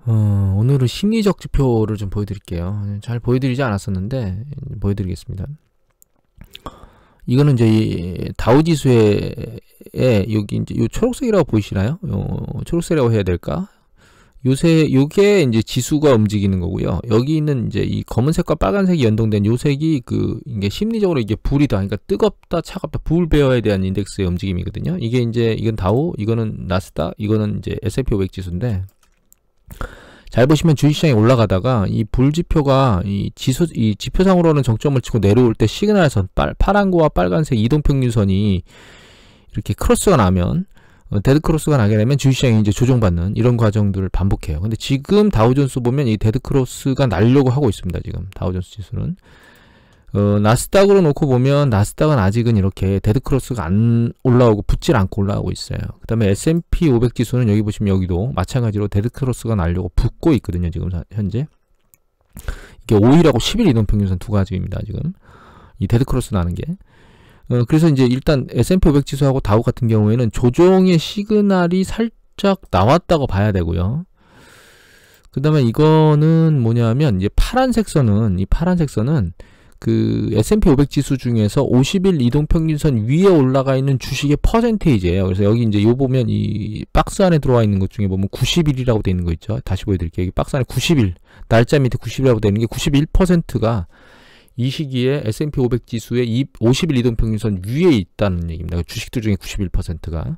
오늘은 심리적 지표를 좀 보여드릴게요. 잘 보여드리지 않았었는데 보여드리겠습니다. 이거는 이제 이 다우지수에 여기 이제 요 초록색이라고 보이시나요? 초록색이라고 해야 될까? 요게 이제 지수가 움직이는 거고요. 여기 있는 이제 이 검은색과 빨간색이 연동된 요 색이 이게 심리적으로 이게 불이다. 그러니까 뜨겁다, 차갑다, 불 배어에 대한 인덱스의 움직임이거든요. 이게 이제 이건 다우, 이거는 나스닥, 이거는 이제 S&P 500 지수인데, 잘 보시면 주식시장이 올라가다가 이 불지표가 이 지표상으로는 정점을 치고 내려올 때 시그널선 파란거와 빨간색 이동평균선이 이렇게 크로스가 나면 데드크로스가 나게 되면 주식시장이 이제 조정받는 이런 과정들을 반복해요. 근데 지금 다우존스 보면 이 데드크로스가 날려고 하고 있습니다. 지금 다우존스 지수는 나스닥으로 놓고 보면 나스닥은 아직은 이렇게 데드크로스가 안 올라오고 붙질 않고 올라오고 있어요. 그 다음에 S&P 500 지수는 여기 보시면 여기도 마찬가지로 데드크로스가 날려고 붙고 있거든요. 지금 현재 이게 5일하고 10일 이동평균선 두 가지입니다. 지금 이 데드크로스 나는 게 그래서 이제 일단 S&P 500 지수하고 다우 같은 경우에는 조정의 시그널이 살짝 나왔다고 봐야 되고요. 그 다음에 이거는 뭐냐면 이제 파란색 선은 그 S&P 500 지수 중에서 50일 이동평균선 위에 올라가 있는 주식의 퍼센테이지예요. 그래서 여기 이제 요 보면 이 박스 안에 들어와 있는 것 중에 보면 90일이라고 되어 있는 거 있죠. 다시 보여드릴게요. 여기 박스 안에 90일, 날짜 밑에 90일이라고 되어 있는 게 91%가 이 시기에 S&P 500 지수의 50일 이동평균선 위에 있다는 얘기입니다. 주식들 중에 91%가.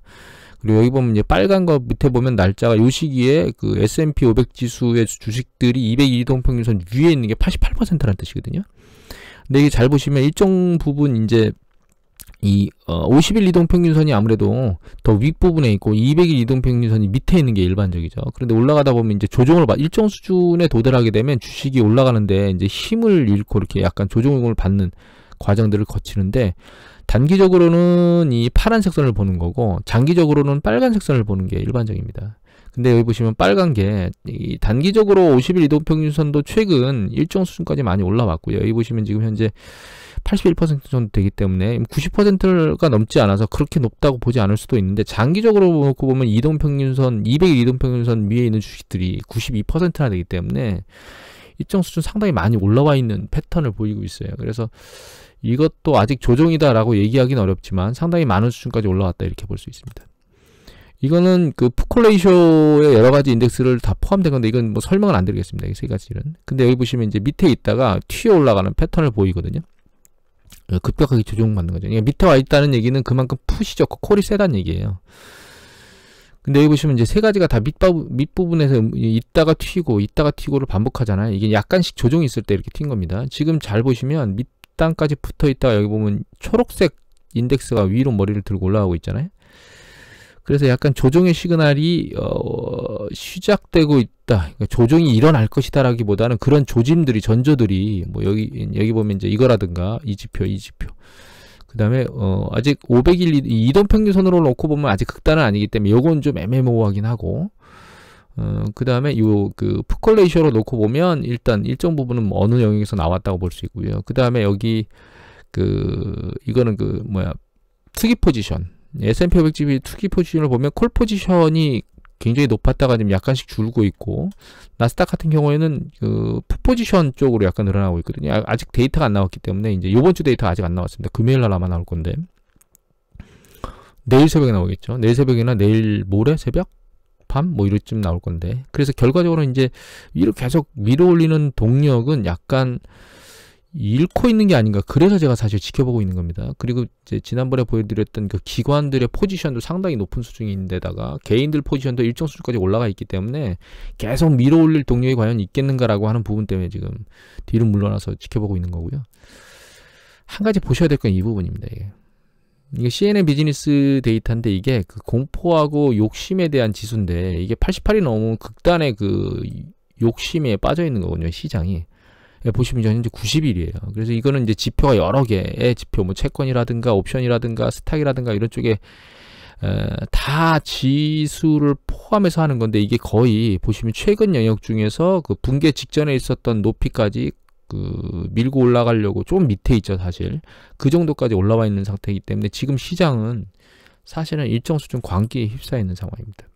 그리고 여기 보면 이제 빨간 거 밑에 보면 날짜가 이 시기에 그 S&P 500 지수의 주식들이 200일 이동평균선 위에 있는 게 88%라는 뜻이거든요. 근데 이게 잘 보시면 일정 부분 이제 이 50일 이동평균선이 아무래도 더 윗부분에 있고 200일 이동평균선이 밑에 있는 게 일반적이죠. 그런데 올라가다 보면 이제 조정을 일정 수준에 도달하게 되면 주식이 올라가는데 이제 힘을 잃고 이렇게 약간 조정을 받는 과정들을 거치는데, 단기적으로는 이 파란색 선을 보는 거고 장기적으로는 빨간색 선을 보는 게 일반적입니다. 근데 여기 보시면 빨간 게 이 단기적으로 50일 이동평균선도 최근 일정 수준까지 많이 올라왔고요. 여기 보시면 지금 현재 81% 정도 되기 때문에 90%가 넘지 않아서 그렇게 높다고 보지 않을 수도 있는데, 장기적으로 놓고 보면 이동평균선 200일 이동평균선 위에 있는 주식들이 92%나 되기 때문에 일정 수준 상당히 많이 올라와 있는 패턴을 보이고 있어요. 그래서 이것도 아직 조정이다라고 얘기하기는 어렵지만 상당히 많은 수준까지 올라왔다 이렇게 볼 수 있습니다. 이거는 그 푸콜레이쇼의 여러 가지 인덱스를 다 포함된 건데 이건 뭐 설명은 안 드리겠습니다. 이 세 가지는. 근데 여기 보시면 이제 밑에 있다가 튀어 올라가는 패턴을 보이거든요. 급격하게 조정받는 거죠. 그러니까 밑에 와 있다는 얘기는 그만큼 푸시 좋고 콜이 세다는 얘기예요. 근데 여기 보시면 이제 세 가지가 다 밑부분에서 있다가 튀고를 반복하잖아요. 이게 약간씩 조정이 있을 때 이렇게 튄 겁니다. 지금 잘 보시면 밑단까지 붙어 있다가 여기 보면 초록색 인덱스가 위로 머리를 들고 올라가고 있잖아요. 그래서 약간 조정의 시그널이 시작되고 있다. 그러니까 조정이 일어날 것이다 라기보다는 그런 조짐들이, 전조들이 뭐 여기 보면 이제 이거라든가 이 지표 그 다음에 아직 500일 이동평균선으로 놓고 보면 아직 극단은 아니기 때문에 요건 좀 애매모호하긴 하고, 그 다음에 요 그 푸콜레이쇼로 놓고 보면 일단 일정 부분은 뭐 어느 영역에서 나왔다고 볼 수 있고요. 그 다음에 여기 이거는 투기 포지션, S&P 500 지수 투기 포지션을 보면 콜 포지션이 굉장히 높았다가 지금 약간씩 줄고 있고, 나스닥 같은 경우에는 푸 포지션 쪽으로 약간 늘어나고 있거든요. 아직 데이터가 안 나왔기 때문에 이제 요번 주 데이터가 아직 안 나왔습니다. 금요일 날 아마 나올 건데 내일 새벽에 나오겠죠. 내일 새벽이나 내일 모레 새벽? 밤? 뭐 이럴쯤 나올 건데, 그래서 결과적으로 이제 위로 계속 밀어올리는 동력은 약간 잃고 있는 게 아닌가. 그래서 제가 사실 지켜보고 있는 겁니다. 그리고 이제 지난번에 보여드렸던 그 기관들의 포지션도 상당히 높은 수준인데다가 개인들 포지션도 일정 수준까지 올라가 있기 때문에 계속 밀어올릴 동력이 과연 있겠는가라고 하는 부분 때문에 지금 뒤로 물러나서 지켜보고 있는 거고요. 한 가지 보셔야 될 건 이 부분입니다. 이게 CNN 비즈니스 데이터인데 이게 그 공포하고 욕심에 대한 지수인데, 이게 88이 넘으면 극단의 그 욕심에 빠져 있는 거거든요, 시장이. 보시면 현재 90일이에요. 그래서 이거는 이제 지표가 여러 개의 지표, 뭐 채권이라든가 옵션이라든가 스탁이라든가 이런 쪽에 다 지수를 포함해서 하는 건데, 이게 거의 보시면 최근 영역 중에서 그 붕괴 직전에 있었던 높이까지 밀고 올라가려고 좀 밑에 있죠, 사실. 그 정도까지 올라와 있는 상태이기 때문에 지금 시장은 사실은 일정 수준 광기에 휩싸여 있는 상황입니다.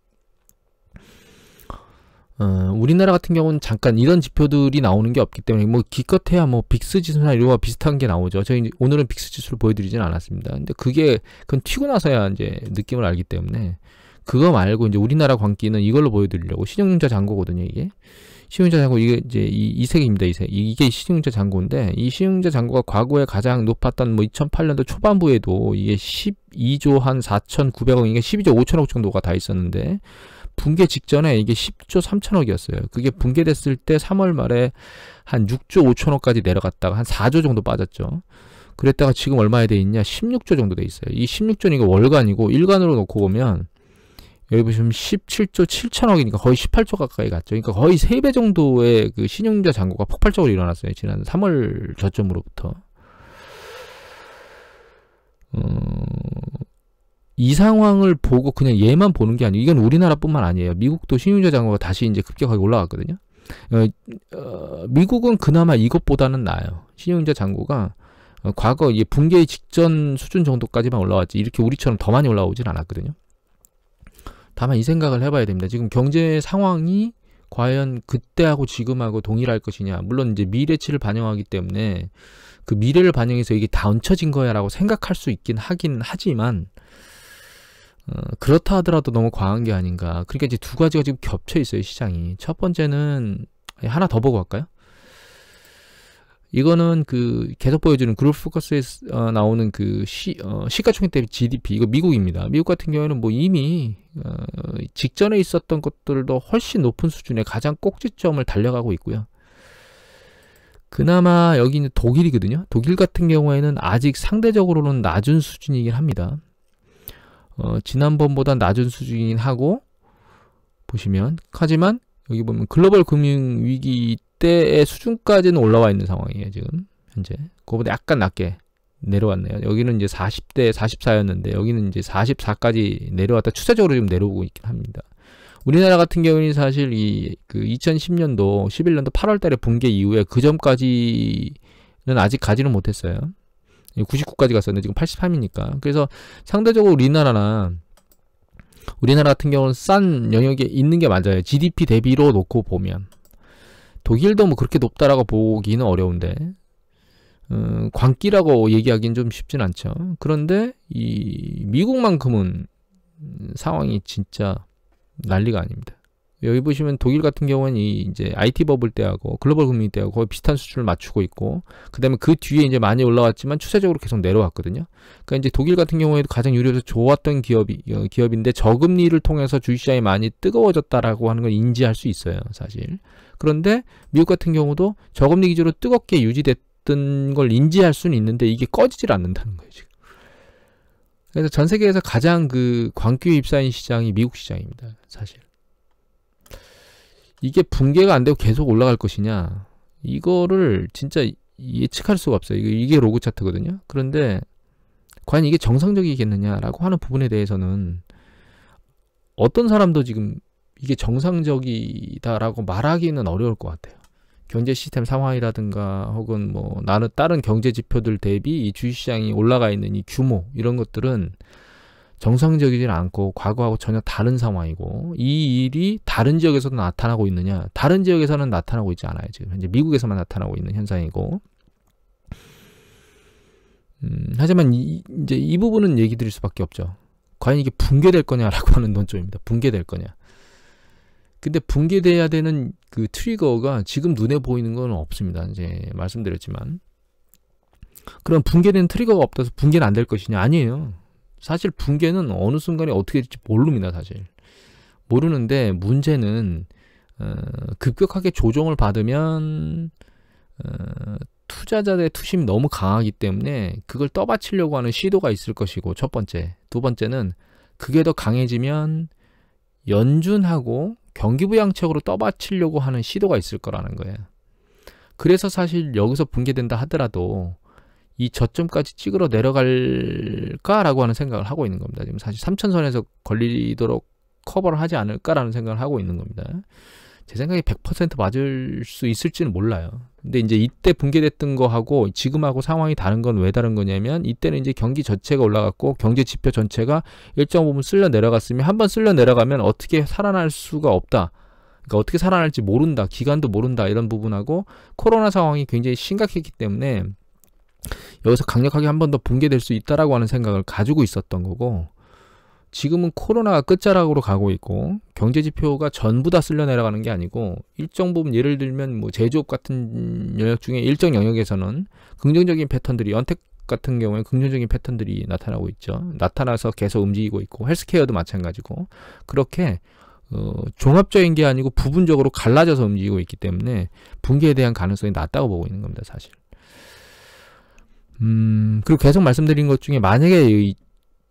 우리나라 같은 경우는 잠깐 이런 지표들이 나오는 게 없기 때문에 뭐 기껏해야 뭐 빅스 지수나 이런 거 비슷한 게 나오죠. 저희 오늘은 빅스 지수를 보여드리진 않았습니다. 근데 그건 튀고 나서야 이제 느낌을 알기 때문에 그거 말고 이제 우리나라 광기는 이걸로 보여드리려고. 신용융자 잔고거든요, 이게. 신용융자 잔고, 이게 이제 이 색입니다, 이 색. 이게 신용융자 잔고인데, 이 신용융자 잔고가 과거에 가장 높았던 뭐 2008년도 초반부에도 이게 12조 한 4,900억, 이게 12조 5천억 정도가 다 있었는데, 붕괴 직전에 이게 10조 3천억이었어요. 그게 붕괴됐을 때 3월 말에 한 6조 5천억까지 내려갔다가 한 4조 정도 빠졌죠. 그랬다가 지금 얼마에 돼 있냐? 16조 정도 돼 있어요. 이 16조는 이거 월간이고, 일간으로 놓고 보면, 여기 보시면 17조 7천억이니까 거의 18조 가까이 갔죠. 그러니까 거의 3배 정도의 그 신용융자 잔고가 폭발적으로 일어났어요. 지난 3월 저점으로부터. 이 상황을 보고 그냥 얘만 보는 게 아니고, 이건 우리나라뿐만 아니에요. 미국도 신용융자 잔고가 다시 이제 급격하게 올라갔거든요. 미국은 그나마 이것보다는 나아요. 신용융자 잔고가 과거 이 붕괴 직전 수준 정도까지만 올라왔지, 이렇게 우리처럼 더 많이 올라오진 않았거든요. 다만 이 생각을 해봐야 됩니다. 지금 경제 상황이 과연 그때하고 지금하고 동일할 것이냐. 물론 이제 미래치를 반영하기 때문에 그 미래를 반영해서 이게 다 얹혀진 거야 라고 생각할 수 있긴 하지만 그렇다 하더라도 너무 과한 게 아닌가. 그러니까 이제 두 가지가 지금 겹쳐 있어요, 시장이. 첫 번째는 하나 더 보고 갈까요? 이거는 그 계속 보여주는 그룹 포커스에 나오는 그 시가총액 대비 GDP, 이거 미국입니다. 미국 같은 경우에는 뭐 이미 직전에 있었던 것들도 훨씬 높은 수준의 가장 꼭지점을 달려가고 있고요. 그나마 여기는 독일이거든요. 독일 같은 경우에는 아직 상대적으로는 낮은 수준이긴 합니다. 지난번보다 낮은 수준이긴 하고, 보시면, 하지만 여기 보면 글로벌 금융위기 때의 수준까지는 올라와 있는 상황이에요, 지금 현재. 그거보다 약간 낮게 내려왔네요. 여기는 이제 40대 44였는데 여기는 이제 44까지 내려왔다 추세적으로 지금 내려오고 있긴 합니다. 우리나라 같은 경우는 사실 그 2010년도 11년도 8월 달에 붕괴 이후에 그 전까지는 아직 가지는 못했어요. 99까지 갔었는데 지금 83이니까. 그래서 상대적으로 우리나라 같은 경우는 싼 영역에 있는 게 맞아요. GDP 대비로 놓고 보면. 독일도 뭐 그렇게 높다라고 보기는 어려운데, 광기라고 얘기하기는 좀 쉽진 않죠. 그런데 이 미국만큼은 상황이 진짜 난리가 아닙니다. 여기 보시면 독일 같은 경우는 이제 IT 버블 때하고 글로벌 금융 때하고 거의 비슷한 수준을 맞추고 있고, 그다음에 그 뒤에 이제 많이 올라왔지만 추세적으로 계속 내려왔거든요. 그러니까 이제 독일 같은 경우에도 가장 유료해서 좋았던 기업인데 저금리를 통해서 주식시장이 많이 뜨거워졌다라고 하는 걸 인지할 수 있어요, 사실. 그런데 미국 같은 경우도 저금리 기조로 뜨겁게 유지됐던 걸 인지할 수는 있는데 이게 꺼지질 않는다는 거예요, 지금. 그래서 전 세계에서 가장 그 광기에 휩싸인 시장이 미국 시장입니다, 사실. 이게 붕괴가 안 되고 계속 올라갈 것이냐, 이거를 진짜 예측할 수가 없어요. 이게 로그 차트거든요. 그런데 과연 이게 정상적이겠느냐라고 하는 부분에 대해서는 어떤 사람도 지금 이게 정상적이다라고 말하기는 어려울 것 같아요. 경제 시스템 상황이라든가 혹은 뭐 다른 경제 지표들 대비 이 주식시장이 올라가 있는 이 규모, 이런 것들은 정상적이지 않고 과거하고 전혀 다른 상황이고, 이 일이 다른 지역에서도 나타나고 있느냐? 다른 지역에서는 나타나고 있지 않아요. 지금 현재 미국에서만 나타나고 있는 현상이고, 하지만 이제 이 부분은 얘기 드릴 수밖에 없죠. 과연 이게 붕괴될 거냐라고 하는 논점입니다. 붕괴될 거냐? 근데 붕괴돼야 되는 그 트리거가 지금 눈에 보이는 건 없습니다. 이제 말씀드렸지만, 그럼 붕괴된 트리거가 없다서 붕괴는 안 될 것이냐? 아니에요. 사실 붕괴는 어느 순간에 어떻게 될지 모릅니다, 사실. 모르는데 문제는 급격하게 조정을 받으면 투자자들의 투심이 너무 강하기 때문에 그걸 떠받치려고 하는 시도가 있을 것이고, 첫 번째. 두 번째는 그게 더 강해지면 연준하고 경기부양책으로 떠받치려고 하는 시도가 있을 거라는 거예요. 그래서 사실 여기서 붕괴된다 하더라도 이 저점까지 찍으러 내려갈까라고 하는 생각을 하고 있는 겁니다. 지금 사실 3천선에서 걸리도록 커버를 하지 않을까라는 생각을 하고 있는 겁니다. 제 생각에 100% 맞을 수 있을지는 몰라요. 근데 이제 이때 붕괴됐던 거하고 지금하고 상황이 다른 건 왜 다른 거냐면, 이때는 이제 경기 전체가 올라갔고 경제 지표 전체가 일정 부분 쓸려 내려갔으면, 한번 쓸려 내려가면 어떻게 살아날 수가 없다. 그러니까 어떻게 살아날지 모른다, 기간도 모른다 이런 부분하고 코로나 상황이 굉장히 심각했기 때문에 여기서 강력하게 한 번 더 붕괴될 수 있다라고 하는 생각을 가지고 있었던 거고, 지금은 코로나가 끝자락으로 가고 있고 경제 지표가 전부 다 쓸려 내려가는 게 아니고 일정 부분, 예를 들면 뭐 제조업 같은 영역 중에 일정 영역에서는 긍정적인 패턴들이, 연택 같은 경우에 긍정적인 패턴들이 나타나고 있죠. 나타나서 계속 움직이고 있고, 헬스케어도 마찬가지고, 그렇게 종합적인 게 아니고 부분적으로 갈라져서 움직이고 있기 때문에 붕괴에 대한 가능성이 낮다고 보고 있는 겁니다, 사실. 그리고 계속 말씀드린 것 중에 만약에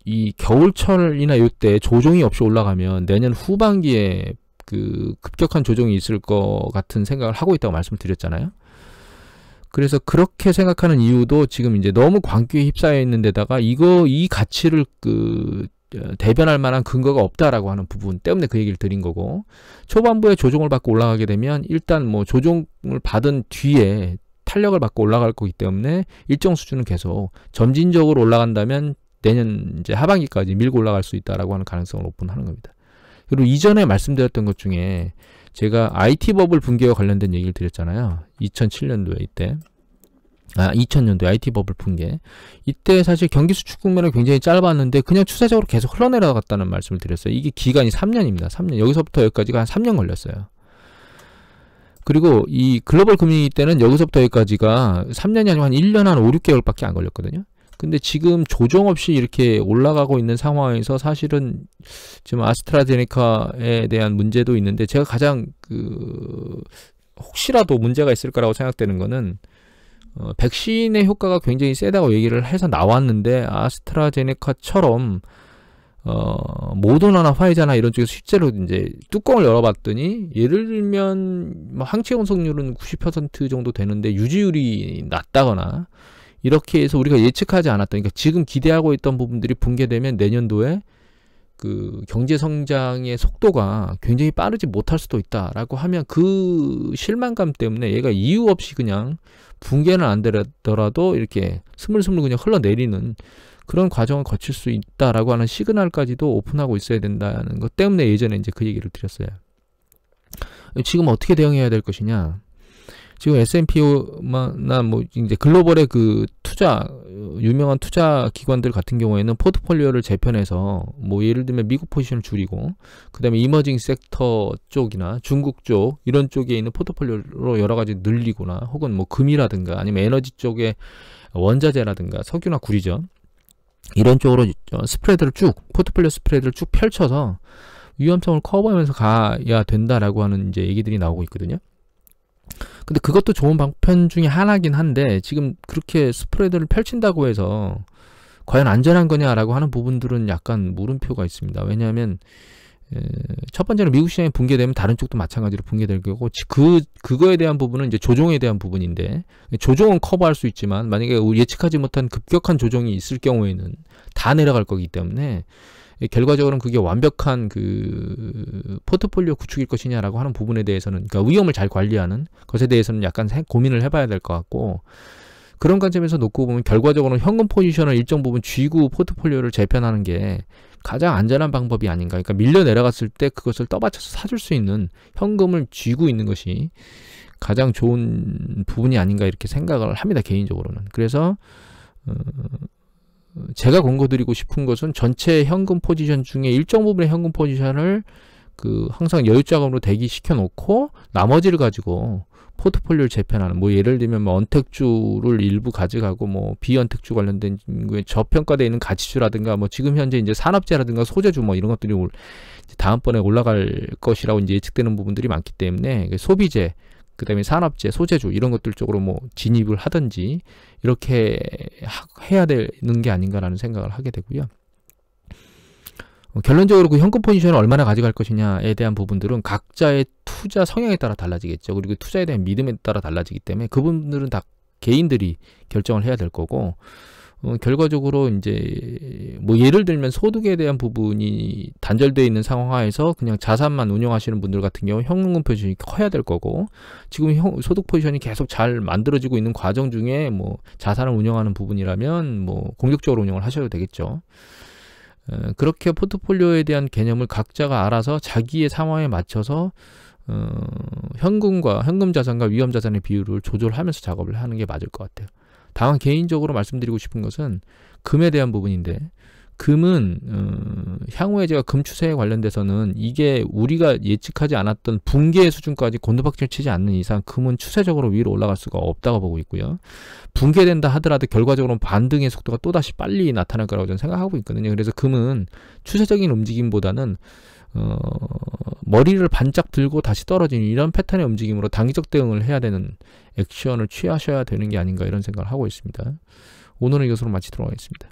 이 겨울철이나 이때 조정이 없이 올라가면 내년 후반기에 그 급격한 조정이 있을 것 같은 생각을 하고 있다고 말씀을 드렸잖아요. 그래서 그렇게 생각하는 이유도 지금 이제 너무 광기에 휩싸여 있는 데다가 이 가치를 대변할 만한 근거가 없다라고 하는 부분 때문에 그 얘기를 드린 거고, 초반부에 조정을 받고 올라가게 되면 일단 뭐 조정을 받은 뒤에 탄력을 받고 올라갈 거기 때문에 일정 수준은 계속 점진적으로 올라간다면 내년 이제 하반기까지 밀고 올라갈 수 있다라고 하는 가능성을 오픈하는 겁니다. 그리고 이전에 말씀드렸던 것 중에 제가 IT 버블 붕괴와 관련된 얘기를 드렸잖아요. 2007년도에 이때. 2000년도에 IT 버블 붕괴. 이때 사실 경기 수축 국면은 굉장히 짧았는데 그냥 추세적으로 계속 흘러내려갔다는 말씀을 드렸어요. 이게 기간이 3년입니다. 3년. 여기서부터 여기까지가 한 3년 걸렸어요. 그리고 이 글로벌 금융위기 때는 여기서부터 여기까지가 3년이 아니고 한 1년 한 5, 6개월밖에 안 걸렸거든요. 근데 지금 조정 없이 이렇게 올라가고 있는 상황에서 사실은 지금 아스트라제네카에 대한 문제도 있는데, 제가 가장 혹시라도 문제가 있을 거라고 생각되는 거는 백신의 효과가 굉장히 세다고 얘기를 해서 나왔는데, 아스트라제네카처럼 모더나나 화이자나 이런 쪽에서 실제로 이제 뚜껑을 열어봤더니, 예를 들면 뭐 항체 혼성률은 90% 정도 되는데 유지율이 낮다거나 이렇게 해서 우리가 예측하지 않았던, 그러니까 지금 기대하고 있던 부분들이 붕괴되면 내년도에 그 경제 성장의 속도가 굉장히 빠르지 못할 수도 있다라고 하면 그 실망감 때문에 얘가 이유 없이 그냥 붕괴는 안 되더라도 이렇게 스물스물 그냥 흘러내리는 그런 과정을 거칠 수 있다라고 하는 시그널까지도 오픈하고 있어야 된다는 것 때문에 예전에 이제 그 얘기를 드렸어요. 지금 어떻게 대응해야 될 것이냐? 지금 S&P나 뭐 이제 글로벌의 그 유명한 투자 기관들 같은 경우에는 포트폴리오를 재편해서 뭐 예를 들면 미국 포지션을 줄이고, 그 다음에 이머징 섹터 쪽이나 중국 쪽 이런 쪽에 있는 포트폴리오로 여러 가지 늘리거나, 혹은 뭐 금이라든가 아니면 에너지 쪽에 원자재라든가 석유나 구리죠. 이런 쪽으로 포트폴리오 스프레드를 쭉 펼쳐서 위험성을 커버하면서 가야 된다라고 하는 이제 얘기들이 나오고 있거든요. 근데 그것도 좋은 방편 중에 하나긴 한데, 지금 그렇게 스프레드를 펼친다고 해서 과연 안전한 거냐라고 하는 부분들은 약간 물음표가 있습니다. 왜냐하면 첫 번째는 미국 시장이 붕괴되면 다른 쪽도 마찬가지로 붕괴될 거고, 그거에 대한 부분은 이제 조정에 대한 부분인데, 조정은 커버할 수 있지만 만약에 예측하지 못한 급격한 조정이 있을 경우에는 다 내려갈 거기 때문에 결과적으로는 그게 완벽한 그 포트폴리오 구축일 것이냐라고 하는 부분에 대해서는, 그러니까 위험을 잘 관리하는 것에 대해서는 약간 고민을 해봐야 될 것 같고, 그런 관점에서 놓고 보면 결과적으로는 현금 포지션을 일정 부분 쥐고 포트폴리오를 재편하는 게 가장 안전한 방법이 아닌가. 그러니까 밀려 내려갔을 때 그것을 떠받쳐서 사줄 수 있는 현금을 쥐고 있는 것이 가장 좋은 부분이 아닌가, 이렇게 생각을 합니다, 개인적으로는. 그래서 제가 권고드리고 싶은 것은 전체 현금 포지션 중에 일정 부분의 현금 포지션을 항상 여유 자금으로 대기시켜 놓고 나머지를 가지고 포트폴리오를 재편하는, 뭐 예를 들면 뭐 언택주를 일부 가져가고, 뭐 비언택주 관련된 저평가되어 있는 가치주라든가, 뭐 지금 현재 이제 산업재라든가 소재주 뭐 이런 것들이 다음번에 올라갈 것이라고 이제 예측되는 부분들이 많기 때문에 소비재, 그 다음에 산업재, 소재주 이런 것들 쪽으로 뭐 진입을 하든지 이렇게 해야 되는 게 아닌가라는 생각을 하게 되고요. 결론적으로 그 현금 포지션을 얼마나 가져갈 것이냐에 대한 부분들은 각자의 투자 성향에 따라 달라지겠죠. 그리고 투자에 대한 믿음에 따라 달라지기 때문에 그 부분들은 다 개인들이 결정을 해야 될 거고, 결과적으로 이제 뭐 예를 들면 소득에 대한 부분이 단절되어 있는 상황하에서 그냥 자산만 운영하시는 분들 같은 경우 현금 포지션이 커야 될 거고, 지금 소득 포지션이 계속 잘 만들어지고 있는 과정 중에 뭐 자산을 운영하는 부분이라면 뭐 공격적으로 운영을 하셔도 되겠죠. 그렇게 포트폴리오에 대한 개념을 각자가 알아서 자기의 상황에 맞춰서 현금 자산과 위험 자산의 비율을 조절하면서 작업을 하는 게 맞을 것 같아요. 다만 개인적으로 말씀드리고 싶은 것은 금에 대한 부분인데, 금은 향후에 제가 금 추세에 관련돼서는 이게 우리가 예측하지 않았던 붕괴의 수준까지 곤두박질 치지 않는 이상 금은 추세적으로 위로 올라갈 수가 없다고 보고 있고요. 붕괴된다 하더라도 결과적으로는 반등의 속도가 또다시 빨리 나타날 거라고 저는 생각하고 있거든요. 그래서 금은 추세적인 움직임보다는 머리를 반짝 들고 다시 떨어지는 이런 패턴의 움직임으로 단기적 대응을 해야 되는 액션을 취하셔야 되는 게 아닌가, 이런 생각을 하고 있습니다. 오늘은 이것으로 마치도록 하겠습니다.